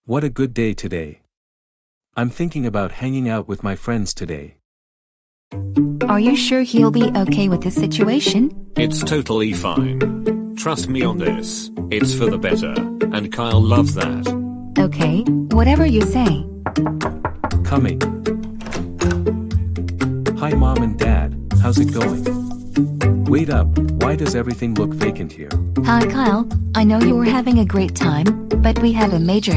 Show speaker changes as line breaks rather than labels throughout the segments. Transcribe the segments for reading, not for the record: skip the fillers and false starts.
What a good day today. I'm thinking about hanging out with my friends today.
Are you sure he'll be okay with the situation?
It's totally fine. Trust me on this, it's for the better, and Kyle loves that.
Okay, whatever you say.
Coming. Hi Mom and Dad, how's it going? Wait up, why does everything look vacant here?
Hi Kyle, I know you're having a great time, but we have a major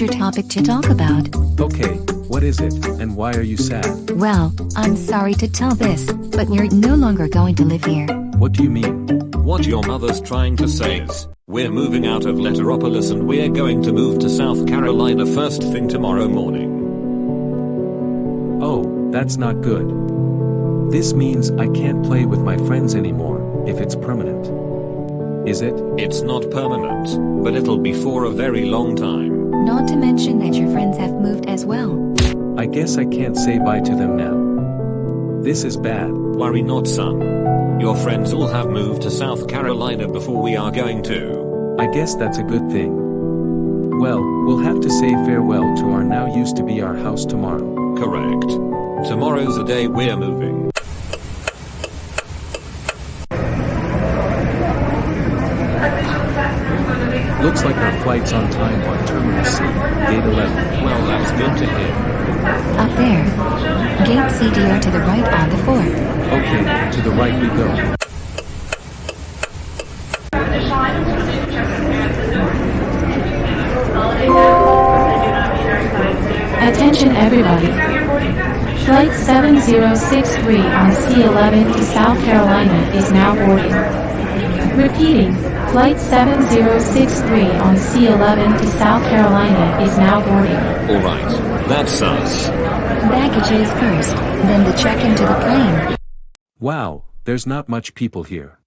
topic to talk about.
Okay, what is it, and why are you sad?
Well, I'm sorry to tell this, but you're no longer going to live here.
What do you mean?
What your mother's trying to say is, we're moving out of Letteropolis and we're going to move to South Carolina first thing tomorrow morning.
Oh, that's not good. This means I can't play with my friends anymore, if it's permanent. Is it?
It's not permanent, but it'll be for a very long time.
Not to mention that your friends have moved as well.
I guess I can't say bye to them now. This is bad.
Worry not, son. Your friends all have moved to South Carolina before we are going to.
I guess that's a good thing. Well, we'll have to say farewell to our now used to be our house tomorrow.
Correct. Tomorrow's the day we're moving.
Looks like our flight's on time on Terminal C, Gate 11.
Well, that's good to hear.
Up there. Gate CDO to the right on the 4th.
Okay, to the right we go.
Attention everybody. Flight 7063 on C11 to South Carolina is now boarding. Repeating, Flight 7063 on C11 to South Carolina is now boarding.
Alright, that's us.
Baggages first, then the check-in to the plane.
Wow, there's not much people here.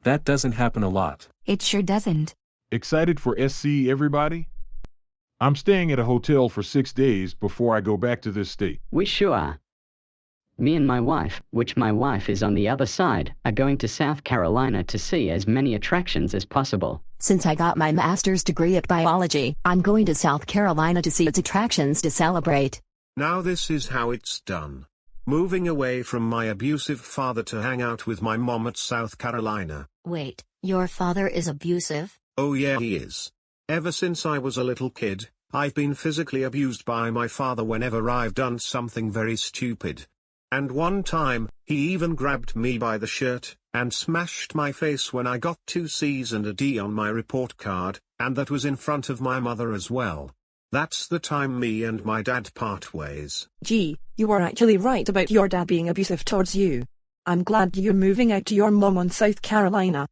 That doesn't happen a lot.
It sure doesn't.
Excited for SC, everybody? I'm staying at a hotel for 6 days before I go back to this state.
We sure are. Me and my wife, which my wife is on the other side, are going to South Carolina to see as many attractions as possible.
Since I got my master's degree at biology, I'm going to South Carolina to see its attractions to celebrate.
Now this is how it's done. Moving away from my abusive father to hang out with my mom at South Carolina.
Wait, your father is abusive?
Oh yeah, he is. Ever since I was a little kid, I've been physically abused by my father whenever I've done something very stupid. And one time, he even grabbed me by the shirt, and smashed my face when I got 2 C's and a D on my report card, and that was in front of my mother as well. That's the time me and my dad part ways.
Gee, you are actually right about your dad being abusive towards you. I'm glad you're moving out to your mom on South Carolina.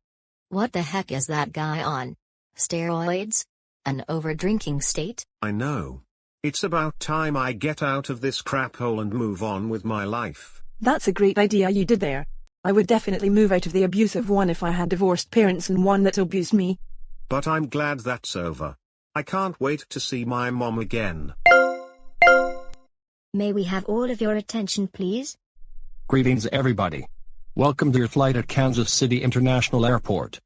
What the heck is that guy on? Steroids? An over-drinking state?
I know. It's about time I get out of this crap hole and move on with my life.
That's a great idea you did there. I would definitely move out of the abusive one if I had divorced parents and one that abused me.
But I'm glad that's over. I can't wait to see my mom again.
May we have all of your attention, please?
Greetings everybody. Welcome to your flight at Kansas City International Airport.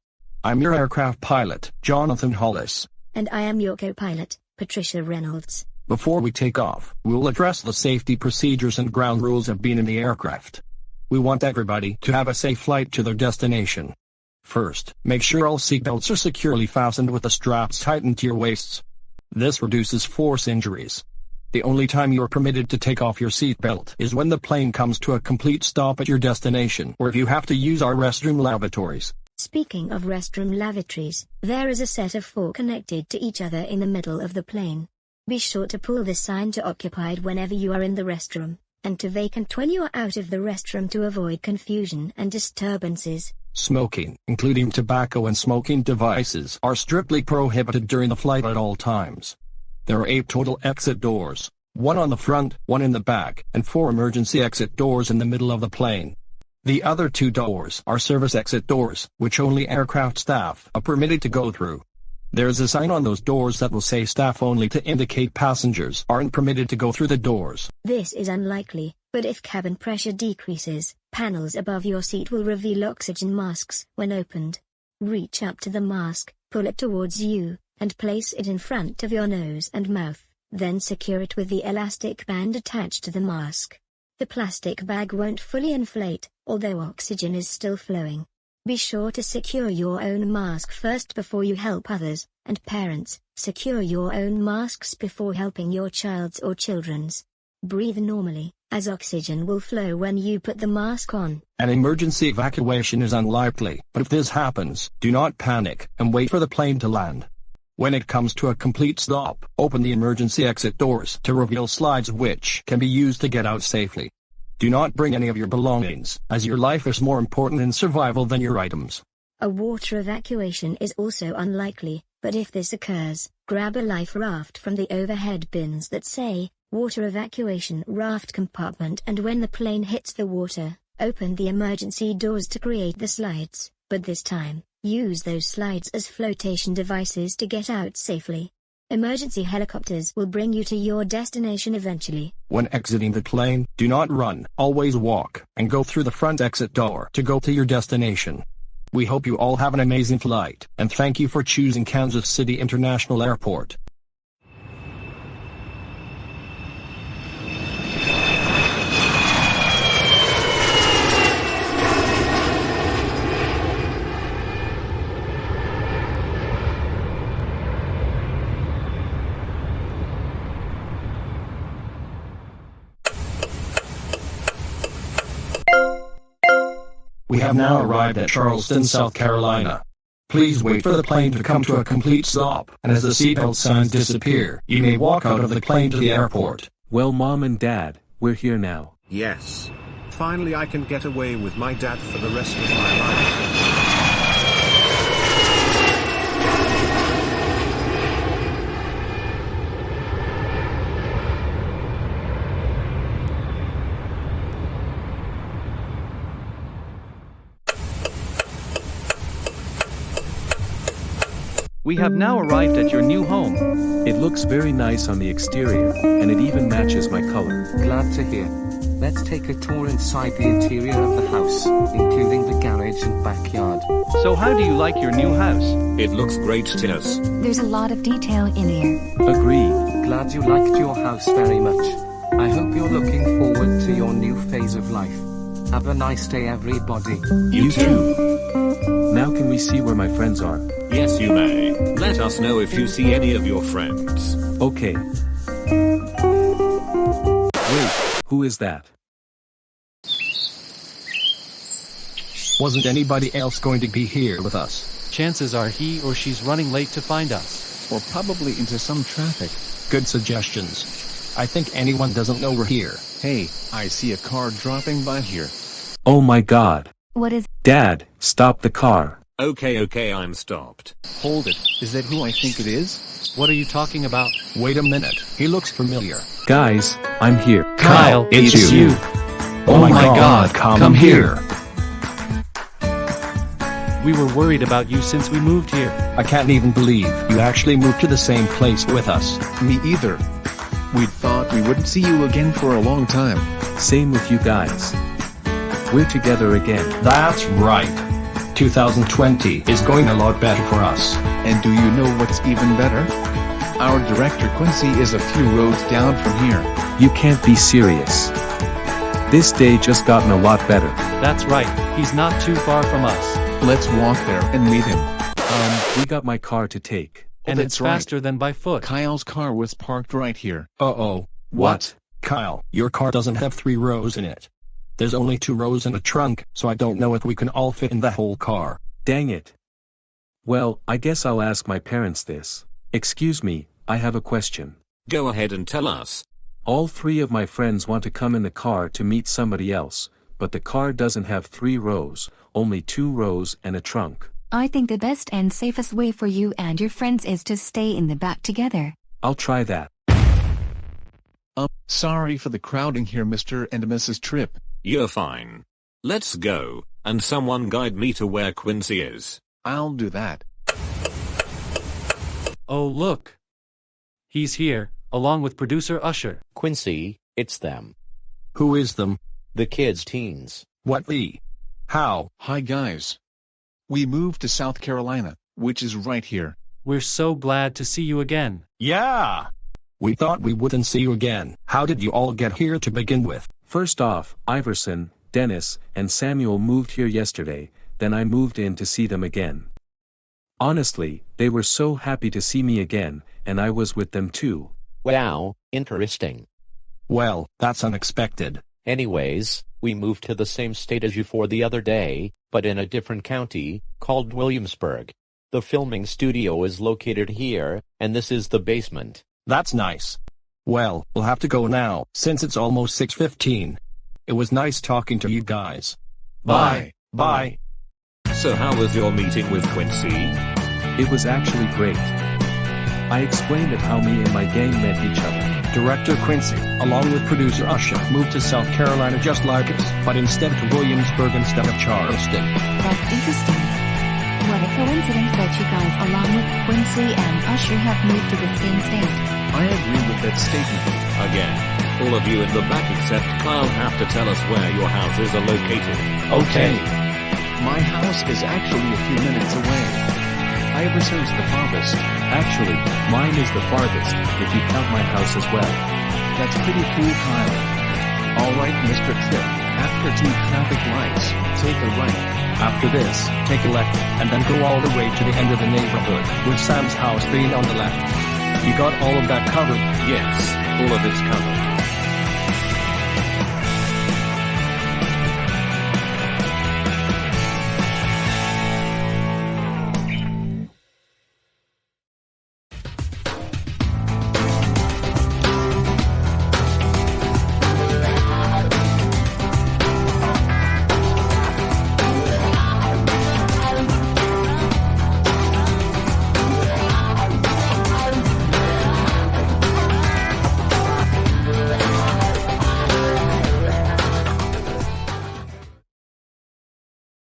I'm your aircraft pilot, Jonathan Hollis.
And I am your co-pilot, Patricia Reynolds.
Before we take off, we'll address the safety procedures and ground rules of being in the aircraft. We want everybody to have a safe flight to their destination. First, make sure all seatbelts are securely fastened with the straps tightened to your waists. This reduces force injuries. The only time you are permitted to take off your seatbelt is when the plane comes to a complete stop at your destination or if you have to use our restroom lavatories.
Speaking of restroom lavatories, there is a set of 4 connected to each other in the middle of the plane. Be sure to pull this sign to occupied whenever you are in the restroom, and to vacant when you are out of the restroom to avoid confusion and disturbances.
Smoking, including tobacco and smoking devices, are strictly prohibited during the flight at all times. There are 8 total exit doors, 1 on the front, 1 in the back, and 4 emergency exit doors in the middle of the plane. The other 2 doors are service exit doors, which only aircraft staff are permitted to go through. There's a sign on those doors that will say staff only to indicate passengers aren't permitted to go through the doors.
This is unlikely, but if cabin pressure decreases, panels above your seat will reveal oxygen masks when opened. Reach up to the mask, pull it towards you, and place it in front of your nose and mouth, then secure it with the elastic band attached to the mask. The plastic bag won't fully inflate, although oxygen is still flowing. Be sure to secure your own mask first before you help others, and parents, secure your own masks before helping your child's or children's. Breathe normally, as oxygen will flow when you put the mask on.
An emergency evacuation is unlikely, but if this happens, do not panic, and wait for the plane to land. When it comes to a complete stop, open the emergency exit doors to reveal slides which can be used to get out safely. Do not bring any of your belongings, as your life is more important in survival than your items.
A water evacuation is also unlikely, but if this occurs, grab a life raft from the overhead bins that say, Water Evacuation Raft Compartment, and when the plane hits the water, open the emergency doors to create the slides, but this time, use those slides as flotation devices to get out safely. Emergency helicopters will bring you to your destination eventually.
When exiting the plane, do not run, always walk, and go through the front exit door to go to your destination. We hope you all have an amazing flight, and thank you for choosing Kansas City International Airport. We have now arrived at Charleston, South Carolina. Please wait for the plane to come to a complete stop, and as the seatbelt signs disappear, you may walk out of the plane to the airport.
Well, Mom and Dad, we're here now.
Yes. Finally I can get away with my dad for the rest of my life.
We have now arrived at your new home.
It looks very nice on the exterior, and it even matches my color.
Glad to hear. Let's take a tour inside the interior of the house, including the garage and backyard.
So how do you like your new house?
It looks great to us.
There's a lot of detail in here.
Agreed.
Glad you liked your house very much. I hope you're looking forward to your new phase of life. Have a nice day, everybody.
You too.
Now can we see where my friends are?
Yes, you may. Let us know if you see any of your friends.
Okay. Wait, who is that?
Wasn't anybody else going to be here with us?
Chances are he or she's running late to find us.
Or probably into some traffic.
Good suggestions. I think anyone doesn't know we're here.
Hey, I see a car dropping by here.
Oh my God.
What is...
Dad, stop the car.
Okay, I'm stopped.
Hold it. Is that who I think it is?
What are you talking about?
Wait a minute. He looks familiar.
Guys, I'm here.
Kyle,
it's you. Oh my God, come here.
We were worried about you since we moved here.
I can't even believe you actually moved to the same place with us.
Me either. We thought we wouldn't see you again for a long time.
Same with you guys. We're together again.
That's right. 2020 is going a lot better for us.
And do you know what's even better? Our director Quincy is a few roads down from here.
You can't be serious. This day just gotten a lot better.
That's right, he's not too far from us.
Let's walk there and meet him.
We got my car to take.
And it's faster than by foot.
Kyle's car was parked right here.
Uh-oh.
What?
Kyle, your car doesn't have 3 rows in it. There's only 2 rows in the trunk, so I don't know if we can all fit in the whole car.
Dang it. Well, I guess I'll ask my parents this. Excuse me, I have a question.
Go ahead and tell us.
All 3 of my friends want to come in the car to meet somebody else, but the car doesn't have 3 rows, only 2 rows and a trunk.
I think the best and safest way for you and your friends is to stay in the back together.
I'll try that.
Sorry for the crowding here, Mr. and Mrs. Tripp.
You're fine. Let's go, and someone guide me to where Quincy is.
I'll do that.
Oh look. He's here, along with producer Usher.
Quincy, it's them.
Who is them?
The kids' teens.
What the? How?
Hi guys. We moved to South Carolina, which is right here.
we're so glad to see you again.
Yeah! We thought we wouldn't see you again. How did you all get here to begin with?
First off, Iverson, Dennis, and Samuel moved here yesterday, then I moved in to see them again. Honestly, they were so happy to see me again, and I was with them too.
Wow, interesting.
Well, that's unexpected.
Anyways, we moved to the same state as you for the other day, but in a different county, called Williamsburg. The filming studio is located here, and this is the basement.
That's nice. Well, we'll have to go now, since it's almost 6:15. It was nice talking to you guys.
Bye.
Bye.
So how was your meeting with Quincy?
It was actually great. I explained how me and my gang met each other.
Director Quincy, along with producer Usher, moved to South Carolina just like us, but instead to Williamsburg instead of Charleston.
That's interesting. What a coincidence that you guys, along with Quincy and Usher, have moved to the same state.
I agree with that statement.
Again, all of you in the back except Kyle have to tell us where your houses are located.
Okay. My house is actually a few minutes away. Iverson's the farthest.
Actually, mine is the farthest, if you count my house as well.
That's pretty cool, Kyle. Alright, Mr. Tripp, after 2 traffic lights, take a right.
After this, take a left, and then go all the way to the end of the neighborhood, with Sam's house being on the left. You got all of that covered?
Yes, all of it's covered.